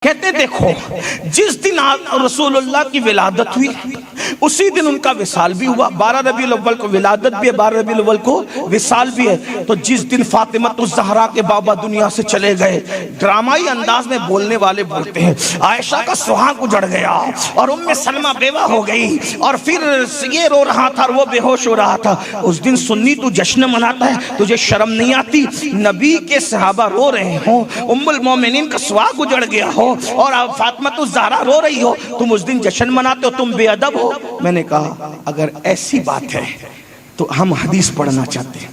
कहते देखो, जिस दिन रसूलुल्लाह की विलादत हुई उसी दिन उनका विसाल भी हुआ। 12 रबीउल अव्वल को विलादत भी है, 12 रबीउल अव्वल को विसाल भी है। तो जिस दिन फातिमतुज़ ज़हरा के बाबा दुनिया से चले गए, ड्रामाई अंदाज में बोलने वाले बोलते हैं आयशा का सुहाग उजड़ गया और उम्मे सलमा बेवा हो गई और फिर ये रो रहा था और वो बेहोश हो रहा था। उस दिन सुन्नी तू जश्न मनाता है, तुझे शर्म नहीं आती? नबी के सहाबा रो रहे हो, उम्मुल मोमिनीन का सुहाग उजड़ गया हो और फातिमतुज़ ज़हरा रो रही हो, तुम उस दिन जश्न मनाते हो, तुम बेअदब हो। मैंने कहा अगर ऐसी बात है तो हम हदीस पढ़ना चाहते हैं।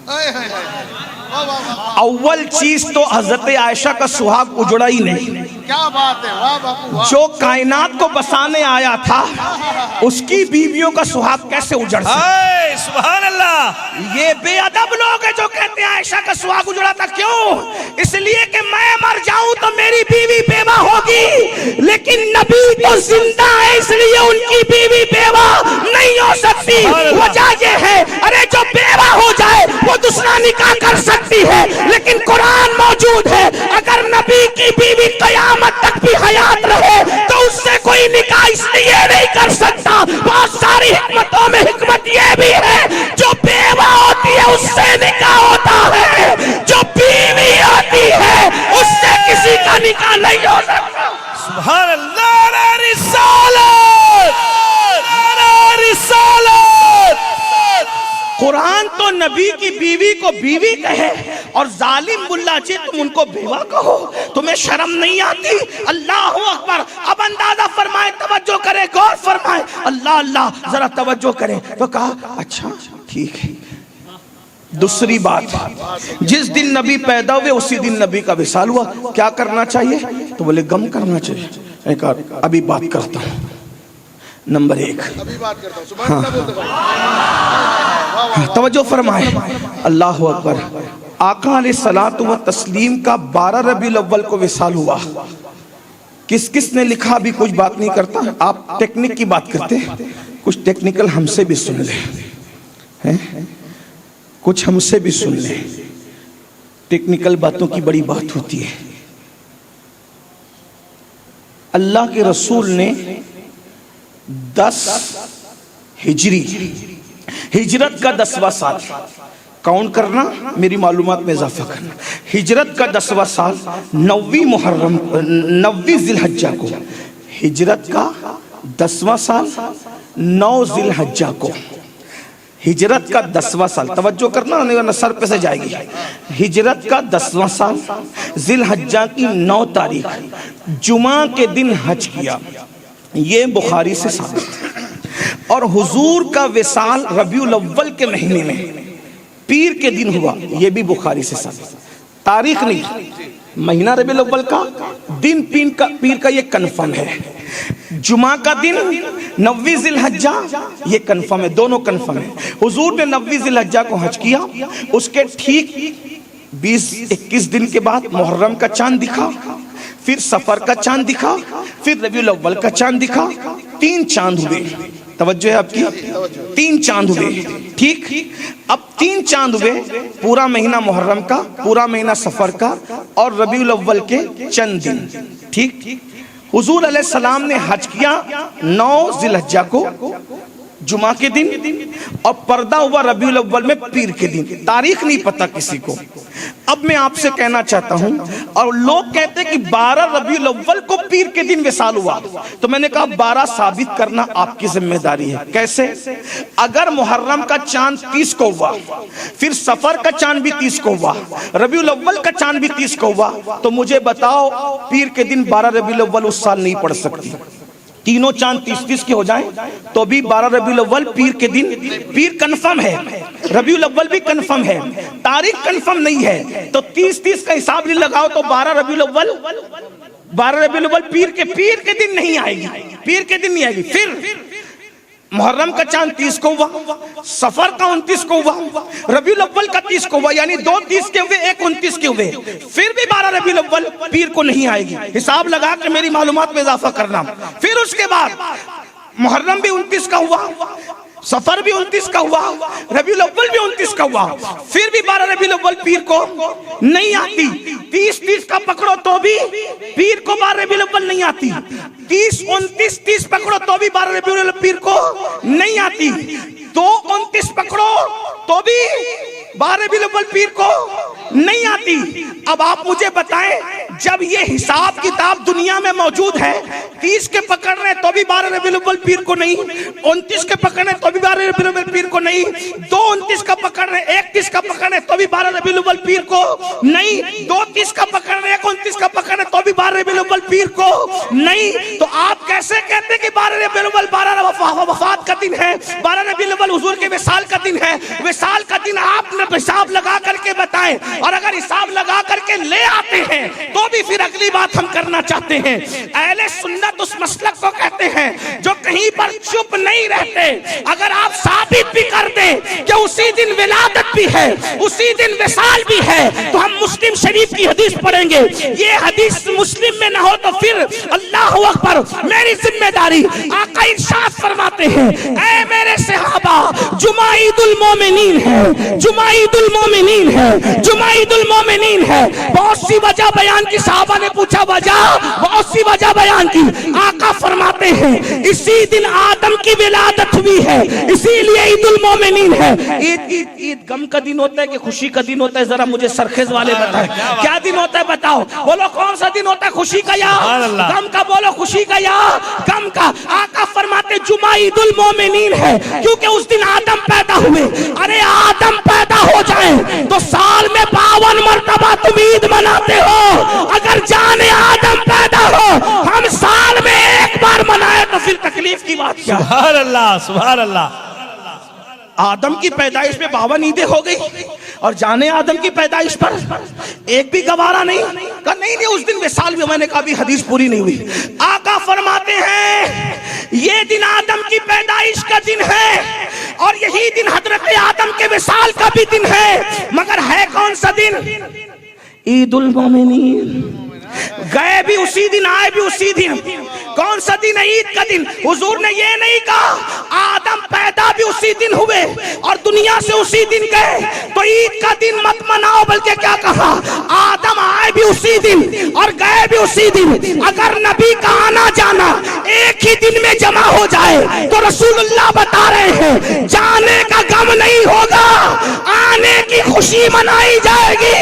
अव्वल चीज तो हजरत आयशा का सुहाग उजड़ा ही नहीं। क्या बात है, वाह बापू वाह। जो कायनात को बसाने आया था उसकी बीवियों का सुहाग कैसे उजड़ सकता? सुभान अल्लाह। ये बेअदब लोग हैं जो कहते हैं आयशा का सुहाग उजड़ा था। क्यों? इसलिए कि मैं मर जाऊं तो मेरी बीवी बेवा होगी, लेकिन नबी तो जिंदा है इसलिए उनकी बीवी बेवा नहीं हो सकती। वजह ये है, अरे जो बेवा हो जाए वो दूसरा निकाह कर सकती है, लेकिन कुरान मौजूद है अगर नबी की बीवी कयामत तक भी हयात रहे तो उससे कोई निकाह इसलिए नहीं कर सकता। बहुत सारी हिकमतों में हिकमत ये भी है जो बेवा होती है उससे निकाह होता है, जो बीवी होती है उससे किसी का निकाह नहीं हो सकता। सुभान अल्लाह। रिसालत, रिसालत। कुरान तो नबी की बीवी को बीवी कहे और जालिम मुल्ला जी तुम उनको बेवा कहो, तुम्हें शर्म नहीं आती? अल्लाह अकबर। अब अंदाजा फरमाए, तवज्जो करे, गौर फरमाए, अल्लाह अल्लाह जरा तवज्जो करें। तो कहा अच्छा ठीक है। दूसरी बात, जिस दिन नबी पैदा हुए उसी दिन नबी का विसाल हुआ, क्या करना चाहिए? तो बोले गम करना चाहिए। एक अभी बात करता हूँ। नंबर 1, अभी बात करता हूँ। सुभान अल्लाह बोलते हैं। तवज्जो फरमाए, अल्लाह अकबर। आका अलैहिस्सलातु व तस्लीम का 12 रबीउल अव्वल को विसाल हुआ। किस किस ने लिखा अभी कुछ बात नहीं करता, आप टेक्निक की बात करते हैं, कुछ टेक्निकल हमसे भी सुन ले हैं? कुछ हमसे भी सुन ले, टेक्निकल बातों की बड़ी बात होती है। अल्लाह के रसूल ने 10 हिजरी, हिजरत का 10वां साल काउंट करना, मेरी मालूमात में इजाफा करना। हिजरत का 10वां साल 9वीं मुहर्रम, 9वीं जिलहज्जा को, हिजरत का 10वां साल 9 जिलहज्जा को, हिजरत का 10वां साल, तवज्जो करना नहीं वरना सर पे से जाएगी। हिजरत का 10वां साल जिलहज्जा की 9 तारीख जुमा के दिन हज किया, ये बुखारी से साबित है। और हुजूर का विसाल रबीउल अव्वल के महीने में पीर के दिन हुआ, ये भी बुखारी से साबित। तारीख नहीं, महीना रबीउल अव्वल का, दिन पीर का ये कन्फर्म है। जुमा का दिन 9वीं जिलहज्जा, ये कन्फर्म है, दोनों कन्फर्म है। हुजूर ने 9वीं जिलहज्जा को हज किया, उसके ठीक 20-21 दिन के बाद मुहर्रम का चांद दिखा, फिर सफर का चांद दिखा, फिर रबीउल अव्वल का चांद दिखा। 3 चांद हुए। तवज्जो है आपकी? 3 चांद हुए। ठीक, अब 3 चांद हुए, पूरा महीना मुहर्रम का, पूरा महीना सफर का और रबीउल अव्वल के चंद दिन। ठीक, हुजूर अलैहिस्सलाम ने हज किया 9 जिलहज्जा को जुमा के दिन और पर्दा हुआ रबीउल अव्वल में पीर के दिन। तारीख नहीं पता किसी को। अब मैं आपसे कहना चाहता हूं, और लोग कहते हैं कि 12 रबीउल अव्वल को पीर के दिन विसाल हुआ, तो मैंने कहा 12 साबित करना आपकी जिम्मेदारी है। कैसे? अगर मुहर्रम का चांद 30 को हुआ, फिर सफर का चांद भी 30 को हुआ, रबीउल अव्वल का चांद भी 30 को हुआ, तो मुझे बताओ पीर के दिन 12 रबीउल अव्वल उस साल नहीं पड़ सकती। तीनों चांद 30-30 के हो जाएं तो भी 12 रबीउल अव्वल पीर के दिन, पीर कंफर्म है, रबीउल अव्वल भी कंफर्म है, तारीख कंफर्म नहीं है, तो 30-30 का हिसाब नहीं लगाओ तो 12 रबीउल अव्वल पीर के दिन नहीं आएगी, पीर के दिन नहीं आएगी। फिर मुहर्रम का चांद 30 को हुआ, सफर का 29 को हुआ, रबीउल अव्वल का 30 को हुआ, यानी 2 30 के हुए, 1 29 के हुए, फिर भी 12 रबीउल अव्वल पीर को नहीं आएगी। हिसाब लगा के मेरी मालूमात में इजाफा करना। फिर उसके बाद मुहर्रम भी 29 का हुआ, सफर भी 29 का हुआ, रबीउल अव्वल भी 29 का हुआ, फिर भी 12 रबीउल अव्वल पीर को नहीं आती। 30 का पकड़ो तो भी पीर को 12 रबीउल अव्वल नहीं आती। 30, 29, 30 पकड़ो तो भी 12 रबीउल अव्वल पीर को नहीं आती। 2, 29 पकड़ो तो भी 12 रबीउल अव्वल पीर को नहीं आती। अब आप मुझे बताएं, जब ये हिसाब किताब दुनिया में मौजूद है, 30 के पकड़ रहे तो भी 12 रबीउल अव्वल पीर को नहीं, 29 के पकड़ रहे तो भी 12 रबीउल अव्वल पीर को नहीं, 2, 29 का पकड़ रहे, 31 का पकड़ रहे तो भी 12 रबीउल अव्वल पीर को नहीं, 2, 30 का पकड़ रहे, 29 का पकड़ रहे तो भी 12 रबीउल अव्वल पीर को नहीं। तो आप कैसे कहते हैं कि 12 रबीउल अव्वल 12 वफात का दिन है, 12 रबीउल अव्वल हुजूर के विसाल का दिन है? विसाल का दिन आपने हिसाब लगा करके बताएं, और अगर हिसाब लगा करके ले आते हैं तो भी फिर अगली बात हम करना चाहते हैं। अहले सुन्नत उस मसलक को कहते हैं जो कहीं पर चुप नहीं रहते। अगर आप साबित भी कर दें कि उसी दिन विलादत भी है, उसी दिन विसाल भी है, तो हम मुस्लिम शरीफ की हदीस पढ़ेंगे। ये हदीस मुस्लिम में ना हो तो फिर अल्लाहु अकबर, मेरी जिम्मेदारी। आका इरशाद फरमाते हैं, ऐ मेरे सहाबा, जुमा ईदुल मोमिनीन है, जुमा ईदुल मोमिनीन है, जुमा ईदुल मोमिनीन है। बहुत सी वजह बयान की, साहबा ने पूछा वजह, बहुत सी वजह बयान की। आका फरमाते हैं इसी दिन आदम की विलादत हुई है, इसीलिए ईदुल मोमिनीन है। ईद गम का दिन होता है कि खुशी का दिन होता है? जरा मुझे सरखेज वाले बताएं, क्या दिन होता है? बताओ, बोलो कौन सा दिन होता है? खुशी का या गम का? बोलो खुशी का या गम का? आका फरमाते जुमा ईदुल मोमिनीन है, क्योंकि उस दिन आदम पैदा हुए। अरे आदम पैदा हो जाए तो साल में 52 मरतबा तुम ईद मनाते हो। अगर जाने आदम पैदा हो हम साल में एक बार मनाए तो फिर तकलीफ की बात क्या? सुभान अल्लाह, सुभान अल्लाह। आदम की पैदाइश में 52 ईदें हो गई, और जाने आदम की पैदाइश पर एक भी गवारा नहीं। कहा नहीं, उस दिन विसाल भी, मैंने कहा भी हदीस पूरी नहीं हुई। आका फरमाते हैं ये दिन आदम की पैदाइश का दिन है, और यही दिन हजरत आदम के विसाल का भी दिन है। मगर है कौन सा दिन? ईदुल मोमिनीन। गए भी उसी दिन, आए भी उसी दिन। कौन सा दिन है? ईद का दिन। हुजूर ने ये नहीं कहा आदम पैदा भी उसी दिन हुए और दुनिया से उसी दिन गए तो ईद का दिन मत मनाओ, बल्कि क्या कहा? आदम आए भी उसी दिन और गए भी उसी दिन। अगर नबी का आना जाना एक ही दिन में जमा हो जाए तो रसूलुल्लाह बता रहे हैं जाने का गम नहीं होगा, आने की खुशी मनाई जाएगी।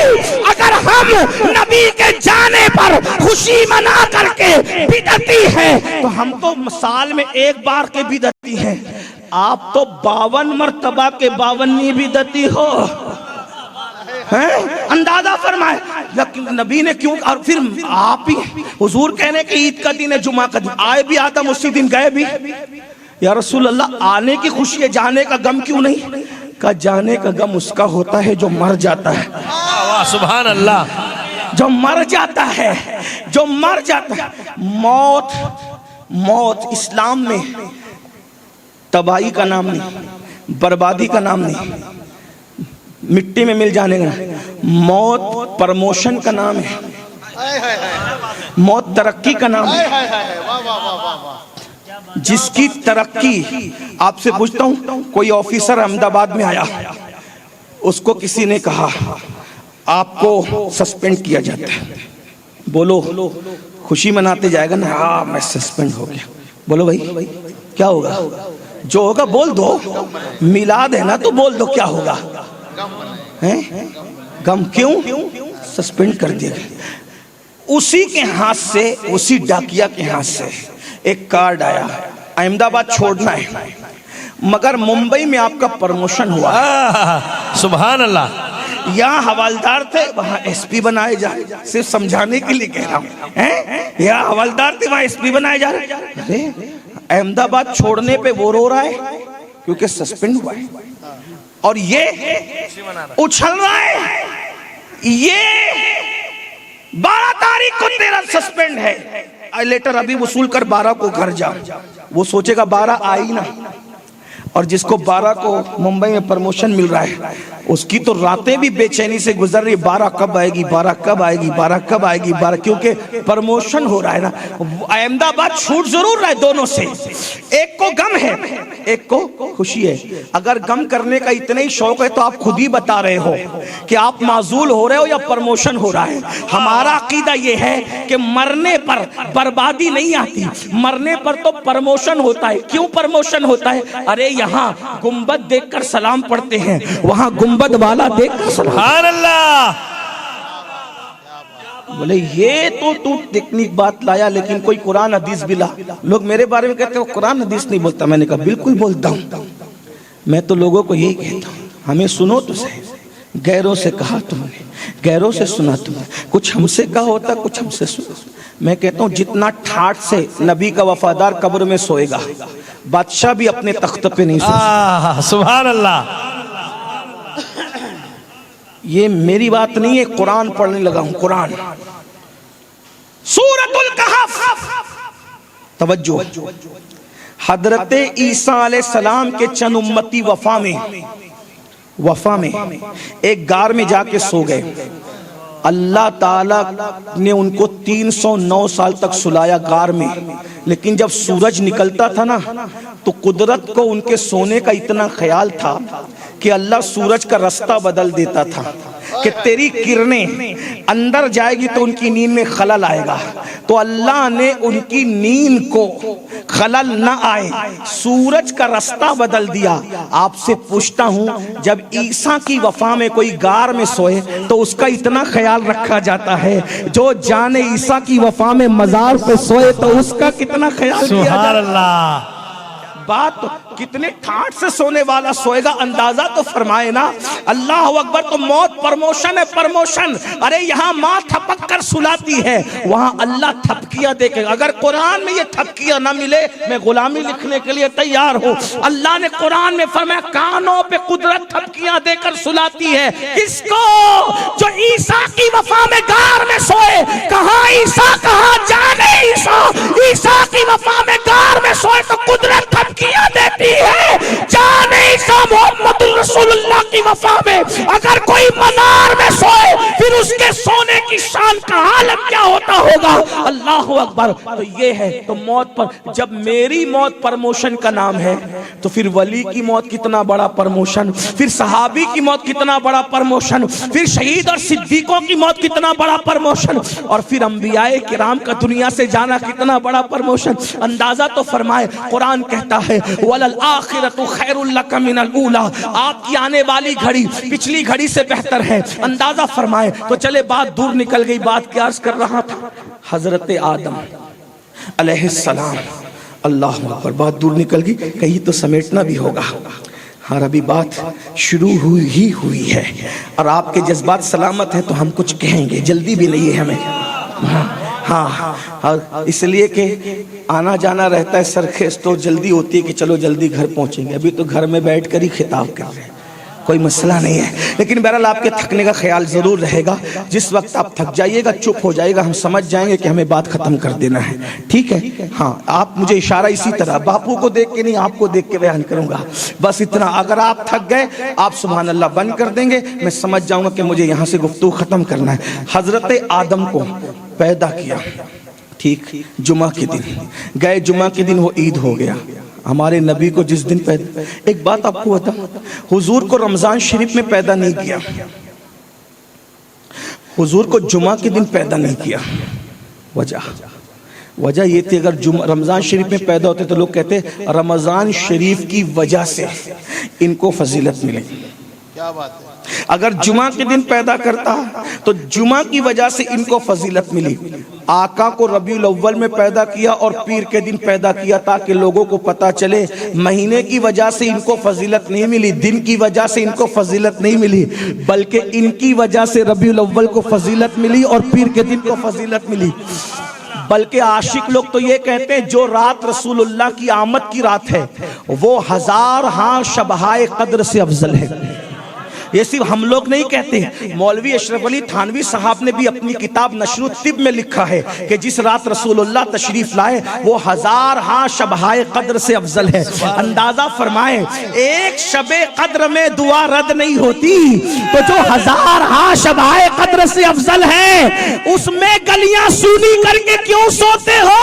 अगर हम नबी के जाने पर खुशी मना करके बिदअती है तो हम तो साल में एक बार के बिदअती हैं, आप तो 52 मरतबा के 52वीं बिदअती हो। हैं? अंदाजा फरमाए लेकिन नबी ने क्यों? और फिर आप ही हुजूर कहने के ईद का दिन है, जुमा का दिन, आए भी आदम उसी दिन, गए भी। या रसूल अल्लाह, आने की खुशी है, जाने का गम क्यों नहीं? का जाने का गम उसका होता है जो मर जाता है। वाह, सुभान अल्लाह। जो मर जाता है, जो मर जाता है। मौत, मौत इस्लाम में तबाही का नाम नहीं, बर्बादी का नाम नहीं, मिट्टी में मिल जाने का नाम। मौत प्रमोशन का नाम है, मौत तरक्की का नाम है। जिसकी तरक्की, आपसे पूछता हूं, कोई ऑफिसर अहमदाबाद में आया, उसको किसी ने कहा आपको सस्पेंड किया जाता है, बोलो खुशी मनाते जाएगा ना? हाँ मैं सस्पेंड हो गया। बोलो भाई क्या होगा? जो होगा बोल दो, मिलाद है ना तो बोल दो क्या होगा? हैं? गम। क्यों? सस्पेंड कर दिया गया। उसी के हाथ से, उसी डाकिया के हाथ से एक कार्ड आया, अहमदाबाद छोड़ना है मगर मुंबई में आपका प्रमोशन हुआ। सुभान अल्लाह। यहाँ हवालदार थे, वहाँ एसपी बनाए जा रहे। सिर्फ समझाने के लिए कह रहा हूँ, यहाँ हवालदार थे, वहाँ एसपी बनाए जा रहे। अरे अहमदाबाद छोड़ने पे वो रो रहा है क्योंकि सस्पेंड हुआ है, और ये उछल रहा है, ये 12 तारीख को तेरा सस्पेंड है, लेटर अभी वसूल कर 12 को घर जा। वो सोचेगा 12 आई ना, और जिसको 12 को मुंबई में प्रमोशन मिल रहा है उसकी तो रातें भी बेचैनी से गुजर रही, 12 कब आएगी, 12 कब आएगी, 12 कब आएगी, 12, क्योंकि प्रमोशन हो रहा है ना। अहमदाबाद छूट जरूर रहा है दोनों से, एक को गम है एक को खुशी है। अगर गम करने का इतना ही शौक है तो आप खुद ही बता रहे हो कि आप माजूल हो रहे हो या प्रमोशन हो रहा है। हमारा अकीदा ये है कि मरने पर बर्बादी नहीं आती, मरने पर तो प्रमोशन होता है। क्यों प्रमोशन होता है? अरे यहाँ गुंबद देखकर सलाम पढ़ते हैं, वहां गुंबद वाला देखकर सुभान अल्लाह। बोले ये तो तू टेक्निक बात लाया, लेकिन कोई कुरान हदीस भी ला। लोग मेरे बारे में कहते हो कुरान हदीस नहीं बोलता। मैंने कहा बिल्कुल बोलता हूँ। मैं तो लोगों को यही कहता हूँ, हमें सुनो तो सही। गैरों से कहा तुमने, गैरों से सुना तुमने, कुछ हमसे कहा होता, कुछ हमसे सुना। मैं कहता हूँ जितना ठाठ से नबी का वफादार कब्र में सोएगा, बादशाह भी अपने तख्त पे नहीं सोएगा। सुभान अल्लाह। ये मेरी बात नहीं है, कुरान पढ़ने लगा हूं। कुरान सूरतुल कहफ, तवज्जो। हजरत ईसा अलैहिस्सलाम के चंद उम्मती वफा में एक गार में जाके सो गए। अल्लाह ताला ने उनको 309 साल तक सुलाया गार में, लेकिन जब सूरज निकलता था ना तो कुदरत को उनके सोने का इतना ख्याल था कि अल्लाह सूरज का रास्ता बदल देता था कि तेरी किरणें अंदर जाएगी तो उनकी नींद में खलल आएगा। तो अल्लाह ने उनकी नींद को खलल न आए सूरज का रास्ता बदल दिया। आपसे पूछता हूं, जब ईसा की वफा में कोई गार में सोए तो उसका इतना ख्याल रखा जाता है, जो जाने ईसा की वफा में मजार पे सोए तो उसका कितना ख्याल किया जाता है। सुभान अल्लाह। बात तो कितने ठाठ से सोने वाला सोएगा, अंदाजा तो फरमाए ना। अल्लाह अकबर। तो मौत प्रमोशन है, प्रमोशन। अरे यहाँ माँ थपक कर सुलाती है, वहां अल्लाह थपकियां देके। अगर कुरान में ये थपकियां ना मिले, मैं गुलामी लिखने के लिए तैयार हूँ। अल्लाह ने कुरान में फरमाया कानों पे कुदरत थपकियां देकर सुलाती है। किसको? जो ईसा की वफा में गार में सोए। कहाँ ईसा, कहाँ जाने ईसा। ईसा की वफा में गार में सोए तो कुदरत किया देती है। जाने ईसा मोहम्मद रसूलुल्लाह की वफा में अगर कोई मनार में सोए, फिर उसके सोने की शान का हालत क्या होता होगा। अल्लाह अकबर। तो ये है। तो मौत पर, जब मेरी मौत प्रमोशन का नाम है तो फिर वली की मौत कितना बड़ा प्रमोशन, फिर सहाबी की मौत कितना बड़ा प्रमोशन, फिर शहीद और सिद्दीकों की मौत कितना बड़ा प्रमोशन, और फिर अंबियाए किराम का दुनिया से जाना कितना बड़ा प्रमोशन। अंदाजा तो फरमाए। कुरान कहता है वलल आखिरतु खैरुल लका मिनल ऊला। आपकी आने वाली घड़ी पिछली घड़ी से बेहतर है। अंदाजा फरमाए। तो चले बात दूर निकल गई। बात क्या अर्ज कर रहा था? हजरत आदम अलैहिस्सलाम। अल्लाह अकबर। बात दूर निकल गई, कहीं तो समेटना भी होगा। हाँ, अभी बात शुरू हुई है और आपके जज्बात सलामत हैं तो हम कुछ कहेंगे, जल्दी भी नहीं है हमें। हाँ, इसलिए कि आना जाना रहता है सरखेज, तो जल्दी होती है कि चलो जल्दी घर पहुंचेंगे। अभी तो घर में बैठकर ही खिताब कर रहे हैं, कोई मसला नहीं है। लेकिन बहरहाल आपके थकने का ख्याल जरूर रहेगा। जिस वक्त आप थक जाइएगा, चुप हो जाएगा, हम समझ जाएंगे कि हमें बात खत्म कर देना है। ठीक है? हाँ, आप मुझे इशारा इसी तरह, बापू को देख के नहीं, आपको देख के बयान करूंगा, बस इतना। अगर आप थक गए, आप सुभान अल्लाह बंद कर देंगे, मैं समझ जाऊंगा कि मुझे यहाँ से गुफ्तगू खत्म करना है। हजरत आदम को पैदा किया, ठीक, जुमा के दिन गए। जुमा के दिन वो ईद हो गया। हमारे नबी को जिस दिन पैदा, एक बात आपको बता, हुजूर को रमजान शरीफ में पैदा नहीं किया, हुजूर को जुमा के दिन पैदा नहीं किया। वजह ये थी, अगर रमजान शरीफ में पैदा होते तो लोग कहते रमजान शरीफ की वजह से इनको फजीलत मिली। क्या बात है। अगर जुमा के दिन पैदा करता तो जुमा की वजह से इनको फजीलत मिली। आका को रबीउल अव्वल में पैदा किया और पीर के दिन पैदा किया, ताकि लोगों को पता चले महीने की वजह से इनको फजीलत नहीं मिली, दिन की वजह से इनको फजीलत नहीं मिली, बल्कि इनकी वजह से रबीउल अव्वल को फजीलत मिली और पीर के दिन को फजीलत मिली। बल्कि आशिक लोग तो ये कहते हैं जो रात रसूलुल्लाह की आमद की रात है वो 1000 शबहाए कद्र से अफजल है। ये सिर्फ हम लोग नहीं कहते, मौलवी अशरफ अली थानवी साहब ने भी अपनी किताब नशरुत तिब में लिखा है कि जिस रात रसूलुल्लाह तशरीफ लाए वो 1000 हाँ शबहाए कद्र से अफजल है। अंदाजा फरमाए, एक शबे कद्र में दुआ रद्द नहीं होती, तो जो 1000 हाँ शबहाए कद्र से अफजल है उसमें गलियां सूनी करके क्यों सोते हो?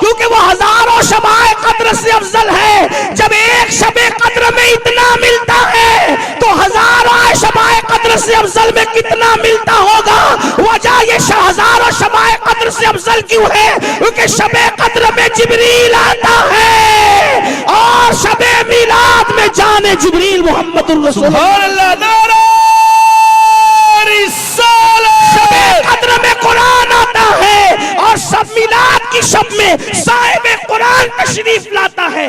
क्योंकि वो हजारों शबहाए कद्र से अफजल है। जब एक शबे कद्र में इतना मिलता है तो 1000 शबहाए कद्र से अफजल में कितना मिलता होगा? वजह ये 1000 शबहाए कद्र से अफजल क्यों है? क्योंकि शबे कद्र में जिब्रील आता है और शबे मिलाद में जाने जिब्रील मोहम्मदुर रसूलुल्लाह। शबे कद्र में कुरान आता है और सब मिलाद की शब में साहिब कुरान तशरीफ लाता